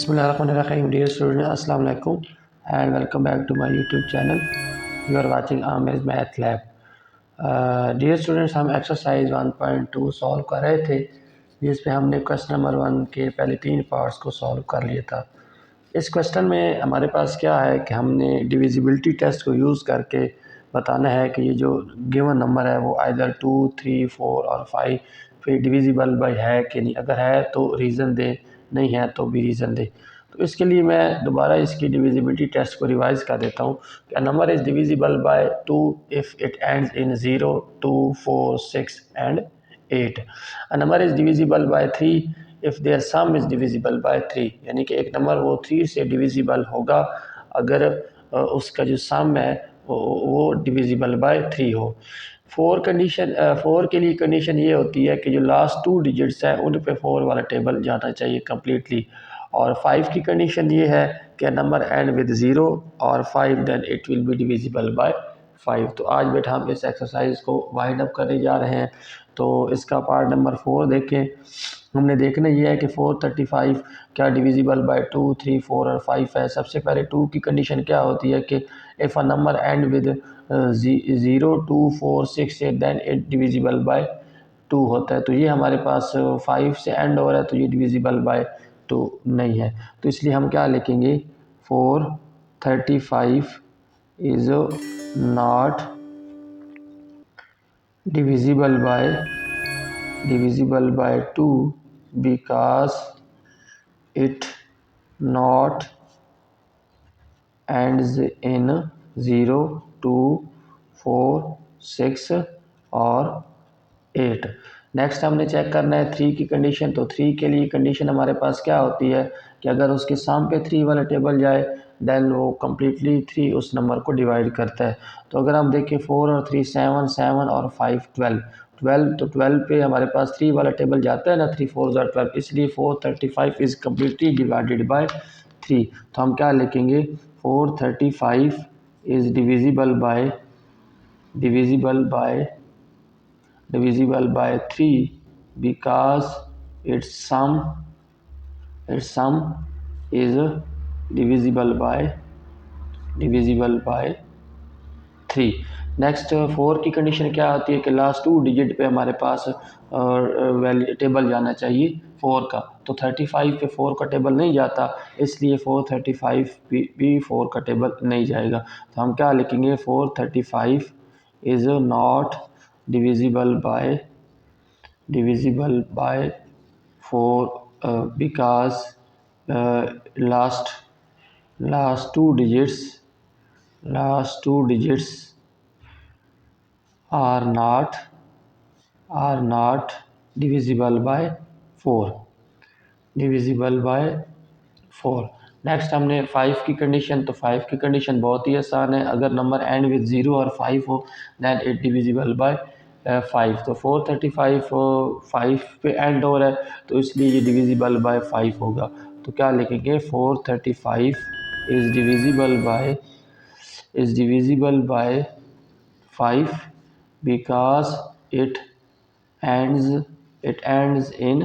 Bismillahirrahmanirrahim. Dear students, Assalamu alaikum and welcome back to my YouTube channel. You are watching Amir's Math Lab. Dear students, हम exercise 1.2 solve कर रहे थे जिस पे हमने question number 1 के पहले 3 पार्ट्स को सॉल्व कर लिया था। इस क्वेश्चन में हमारे पास क्या है कि हमने डिविजिबिलिटी टेस्ट को यूज़ करके बताना है कि ये जो गिवन नंबर है वो आइदर 2, 3, 4 और 5 पे डिविजिबल बाई है कि नहीं। अगर है तो रीज़न दे, नहीं है तो भी रीज़न दे। तो इसके लिए मैं दोबारा इसकी डिविजिबिलिटी टेस्ट को रिवाइज़ कर देता हूँ कि number is divisible by 2 if it ends in 0, 2, 4, 6 and 8। A number is divisible by 3 if their sum is divisible by 3, यानी कि एक नंबर वो 3 से डिविजिबल होगा अगर उसका जो सम है वो डिविजिबल बाय 3 हो। 4 के लिए कंडीशन ये होती है कि जो लास्ट 2 डिजिट्स हैं उन पे 4 वाला टेबल जाना चाहिए कम्प्लीटली। और 5 की कंडीशन ये है कि नंबर एंड विद 0 और 5 then it will be divisible by 5। तो आज बेटा हम इस एक्सरसाइज को वाइंड अप करने जा रहे हैं। तो इसका पार्ट नंबर 4 देखें। हमने देखना ये है कि 435 क्या डिविजिबल बाय 2, 3, 4 और 5 है। सबसे पहले 2 की कंडीशन क्या होती है कि if a number end with 0, 2, 4, 6, 8 then it divisible by 2 होता है। तो ये हमारे पास 5 से एंड हो रहा है तो ये डिविजिबल बाय 2 नहीं है। तो इसलिए हम क्या लिखेंगे 435 is not divisible by 2 because it not ends in 0, 2, 4, 6 और 8। नेक्स्ट हमने चेक करना है 3 की कंडीशन। तो 3 के लिए कंडीशन हमारे पास क्या होती है कि अगर उसके सम पे 3 वाला टेबल जाए देन वो कम्प्लीटली 3 उस नंबर को डिवाइड करता है। तो अगर हम देखें 4 और 3 7, 7 और 5 12, 12 तो 12 पे हमारे पास 3 वाला टेबल जाता है ना, 3 4 12, इसलिए 435 इज़ कम्प्लीटली डिवाइडेड बाय 3। तो हम क्या लिखेंगे 435 is divisible by 3 because its sum is divisible by 3। Next 4 की कंडीशन क्या होती है कि लास्ट 2 डिजिट पे हमारे पास वैल्यू टेबल जाना चाहिए 4 का। तो 35 पे 4 का टेबल नहीं जाता, इसलिए 435 भी 4 का टेबल नहीं जाएगा। तो हम क्या लिखेंगे 435 is not divisible by 4 because last two digits are not divisible by 4। Next हमने 5 की कंडीशन। तो 5 की कंडीशन बहुत ही आसान है, अगर नंबर एंड विद 0 और 5 हो दैन इट डिविजिबल बाय 5। तो 435 5 पे एंड हो रहा है तो इसलिए ये डिविजिबल बाय 5 होगा। तो क्या लिखेंगे 435 is divisible by 5 because it ends in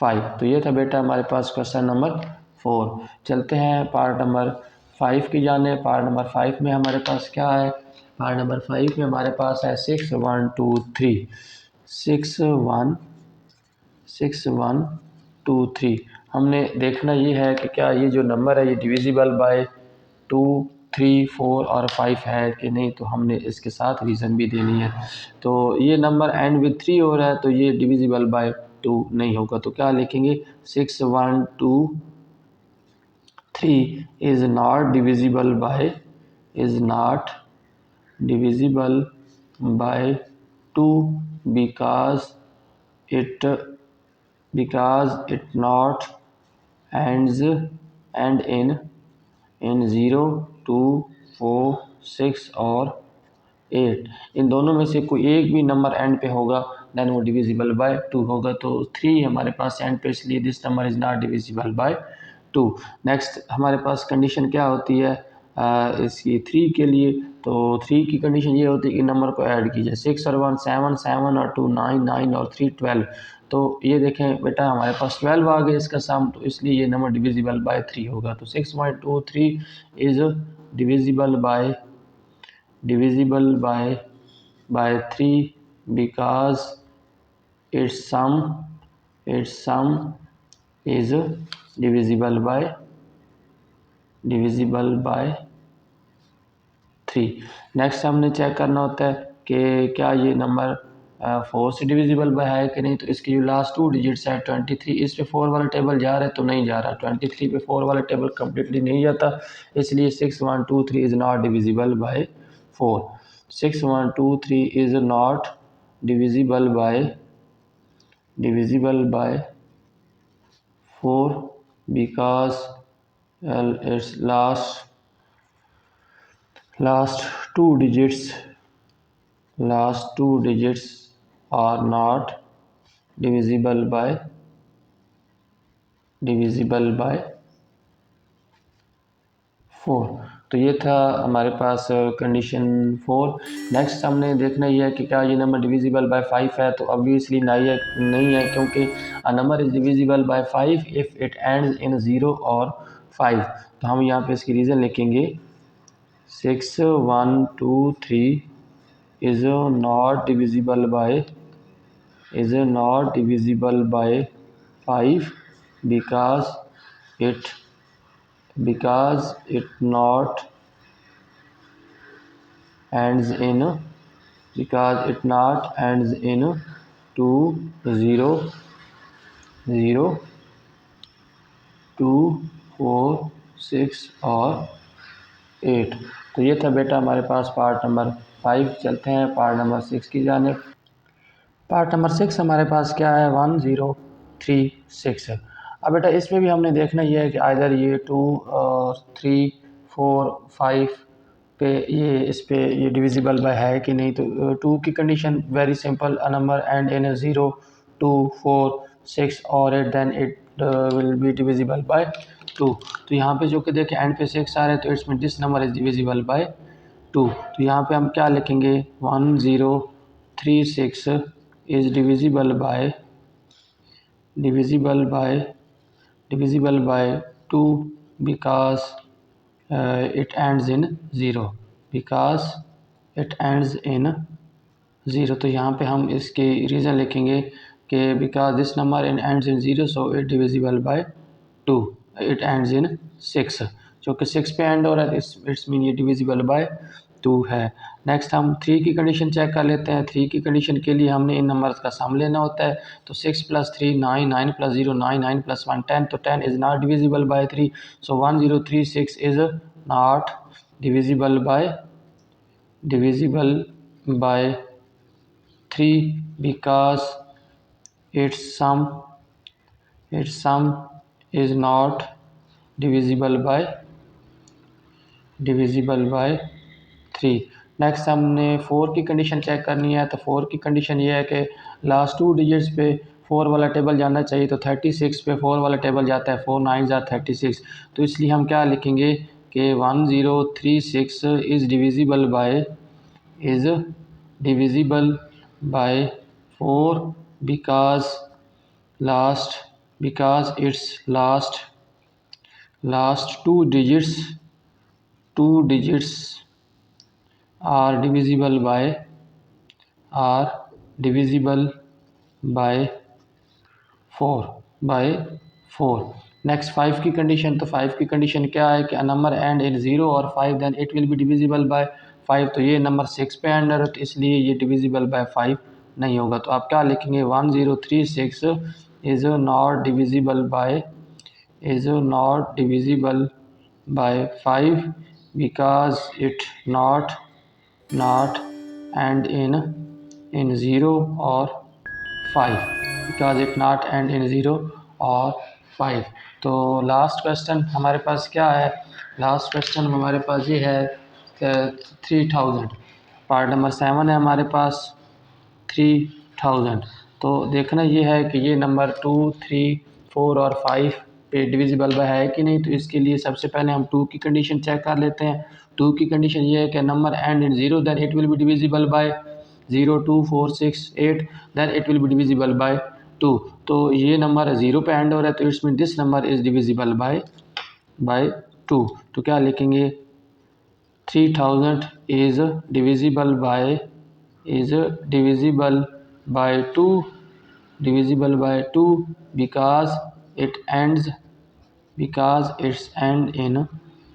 5। तो ये था बेटा हमारे पास क्वेश्चन नंबर 4। चलते हैं पार्ट नंबर 5 की जाने। पार्ट नंबर 5 में हमारे पास क्या है, पार्ट नंबर 5 में हमारे पास है 6 1 2 3 6 1 2 3। हमने देखना ये है कि क्या ये जो नंबर है ये डिविजिबल बाय 2, 3, 4 और 5 है कि नहीं। तो हमने इसके साथ रीज़न भी देनी है। तो ये नंबर एंड विद 3 हो रहा है तो ये डिविजिबल बाय 2 नहीं होगा। तो क्या लिखेंगे 6 1 2 3 is not divisible by 2 because it not ends in 0, 2, 4, 6 और 8। इन दोनों में से कोई एक भी नंबर एंड पे होगा दैन वो डिविजिबल बाय 2 होगा। तो 3 हमारे पास एंड पे, इसलिए this number is not divisible by 2। Next हमारे पास कंडीशन क्या होती है इसकी 3 के लिए, तो 3 की कंडीशन ये होती है कि नंबर को ऐड कीजिए। 6 और 1 7, 7 और 2 9, 9 और 3 12। तो ये देखें बेटा हमारे पास 12 आ गए इसका सम, तो इसलिए ये नंबर डिविजिबल बाय 3 होगा। तो 6.23 is divisible by 3 because its sum is divisible by 3। Next हमने चेक करना होता है कि क्या ये नंबर 4 से डिविजिबल बाय है कि नहीं। तो इसकी जो लास्ट 2 डिजिट्स है 23, इस पे 4 वाला टेबल जा रहा है तो नहीं जा रहा। 23 पे 4 वाला टेबल कम्प्लीटली नहीं जाता, इसलिए 6123 is not divisible by 4। 6123 is not divisible by 4 because its last two digits are not divisible by 4। तो ये था हमारे पास कंडीशन 4। नेक्स्ट हमने देखना ये है कि क्या ये नंबर डिविजिबल बाय 5 है। तो ऑब्वियसली नहीं है क्योंकि अ number is divisible by 5 if it ends in 0 और 5। तो हम यहाँ पे इसकी रीज़न लिखेंगे 6 1 2 3 is not divisible by 5 because it not ends in 2 0 0 2 4 6 और 8। तो ये था बेटा हमारे पास पार्ट नंबर 5। चलते हैं पार्ट नंबर 6 की जानिब। पार्ट नंबर 6 हमारे पास क्या है 1036 है। अब बेटा इसमें भी हमने देखना ये है कि आइदर ये 2 3 4 5 पे इस पे ये डिविजिबल बाय है कि नहीं। तो 2 की condition very simple, a number end in 0 2 4 6 और 8 then it will be divisible by 2। तो यहाँ पे जो कि देखें एंड पे 6 आ रहे हैं तो it's mean this number is divisible by 2। तो यहाँ पे हम क्या लिखेंगे 1036 is divisible by 2 because it ends in 0 तो यहाँ पे हम इसके रीज़न लिखेंगे कि because this number ends in 0 so it divisible by 2, it ends इन 6। जो कि 6 पे एंड हो रहा है इट्स मीन ये डिविजिबल बाय 2 है। नेक्स्ट हम 3 की कंडीशन चेक कर लेते हैं। 3 की कंडीशन के लिए हमने इन नंबर्स का सम लेना होता है। तो 6 + 3 9, 9 + 0 9, 9 + 1 10। तो 10 is not divisible by 3। So 1036 is not divisible by 3 because its sum is not divisible by 3। Next हमने 4 की कंडीशन चेक करनी है। तो 4 की कंडीशन ये है कि लास्ट 2 डिजिट्स पे 4 वाला टेबल जाना चाहिए। तो 36 पे 4 वाला टेबल जाता है, 4 9 are 36। तो इसलिए हम क्या लिखेंगे कि 1036 is divisible bye 4 because its last two digits are divisible by 4। Next 5 की कंडीशन। तो 5 की कंडीशन क्या है कि नंबर एंड इन 0 और 5 then it will be divisible by 5। तो ये नंबर 6 पे एंड है तो इसलिए ये डिविजिबल बाय 5 नहीं होगा। तो आप क्या लिखेंगे 1036 is not divisible by 5 because it not end in 0 or 5 तो लास्ट क्वेश्चन हमारे पास क्या है। लास्ट क्वेश्चन हमारे पास ये है 3000। पार्ट नंबर 7 है हमारे पास 3000। तो देखना ये है कि ये नंबर 2 3 4 और 5 डिविजिबल बाय है कि नहीं। तो इसके लिए सबसे पहले हम 2 की कंडीशन चेक कर लेते हैं। 2 की कंडीशन ये है कि number end in 0 then it will be divisible by 0, 2, 4, 6, 8 then it will be divisible by 2। तो ये नंबर 0 पे एंड हो रहा है तो it's mean this number is divisible by 2। तो क्या लिखेंगे 3000 is divisible by 2 because it's end in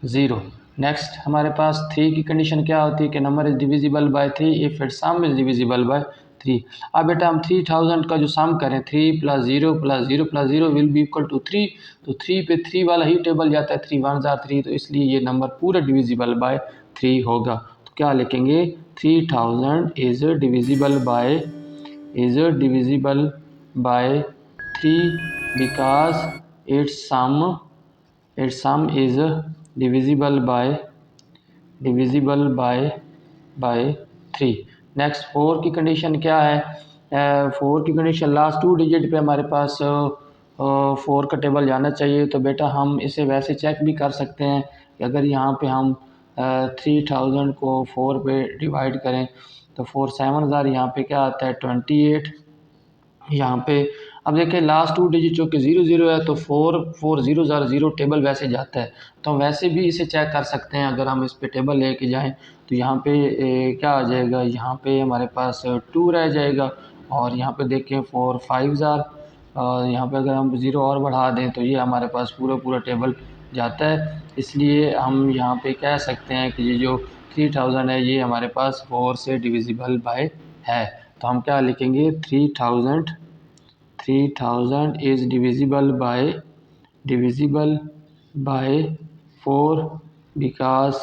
0। Next हमारे पास 3 की कंडीशन क्या होती है कि number is divisible by 3 if it's some is divisible by 3। अब बेटा हम 3000 का जो सम करें 3 + 0 + 0 + 0 विल बी इक्वल टू 3। तो 3 पे 3 वाला ही टेबल जाता है, 3 1 ज़ार 3, तो इसलिए ये नंबर पूरा डिविजिबल बाय 3 होगा। तो क्या लिखेंगे 3000 is divisible by 3 because its sum is divisible by 3। Next 4 की कंडीशन क्या है। 4 की कंडीशन लास्ट 2 डिजिट पे हमारे पास 4 का टेबल जाना चाहिए। तो बेटा हम इसे वैसे चेक भी कर सकते हैं कि अगर यहाँ पे हम 3000 को 4 पे डिवाइड करें तो 4 7 हज़ार यहाँ पे क्या आता है 28। यहाँ पे अब देखिए लास्ट 2 डिजिट जो कि 0 0 है तो 4 4 0 ज़ार 0 टेबल वैसे जाता है। तो हम वैसे भी इसे चेक कर सकते हैं। अगर हम इस पे टेबल लेके जाएं तो यहाँ पे क्या आ जाएगा, यहाँ पे हमारे पास 2 रह जाएगा और यहाँ पे देखें 4 5 ज़ार और यहाँ पे अगर हम 0 और बढ़ा दें तो ये हमारे पास पूरा टेबल जाता है। इसलिए हम यहाँ पे कह सकते हैं कि ये जो 3000 है ये हमारे पास 4 से डिविजिबल बाय है। तो हम क्या लिखेंगे 3000 is divisible by 4 because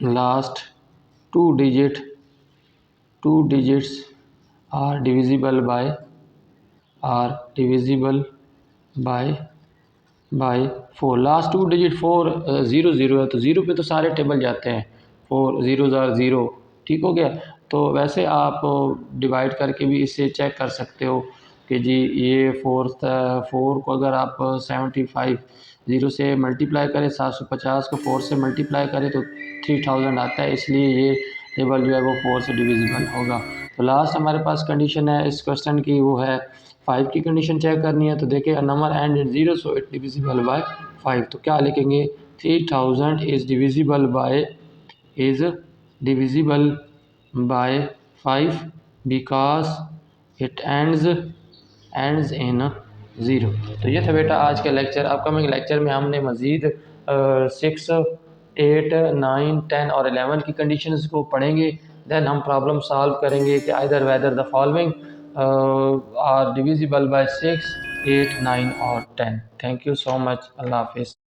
last two digits are divisible by 4। Last 2 digit 4 0 0 है तो 0 पे तो सारे टेबल जाते हैं, 4 0 ज़ार 0, ठीक हो गया। तो वैसे आप डिवाइड करके भी इससे चेक कर सकते हो कि जी ये 4 को अगर आप 75 0 से मल्टीप्लाई करें, 750 को 4 से मल्टीप्लाई करें तो 3000 आता है। इसलिए ये टेबल जो है वो 4 से डिविजिबल होगा। तो लास्ट हमारे पास कंडीशन है इस क्वेश्चन की, वो है 5 की कंडीशन चेक करनी है। तो देखिए number end in 0 so it divisible by 5। तो क्या लिखेंगे 3000 is divisible by 5 because it ends in 0। तो ये था बेटा आज का लेक्चर। अपकमिंग लेक्चर में हमने मज़ीद 6 8 9 10 और 11 की कंडीशंस को पढ़ेंगे। देन हम प्रॉब्लम सॉल्व करेंगे कि either whether the following are divisible by 6 8 9 और 10। Thank you so much. अल्लाह हाफिज़।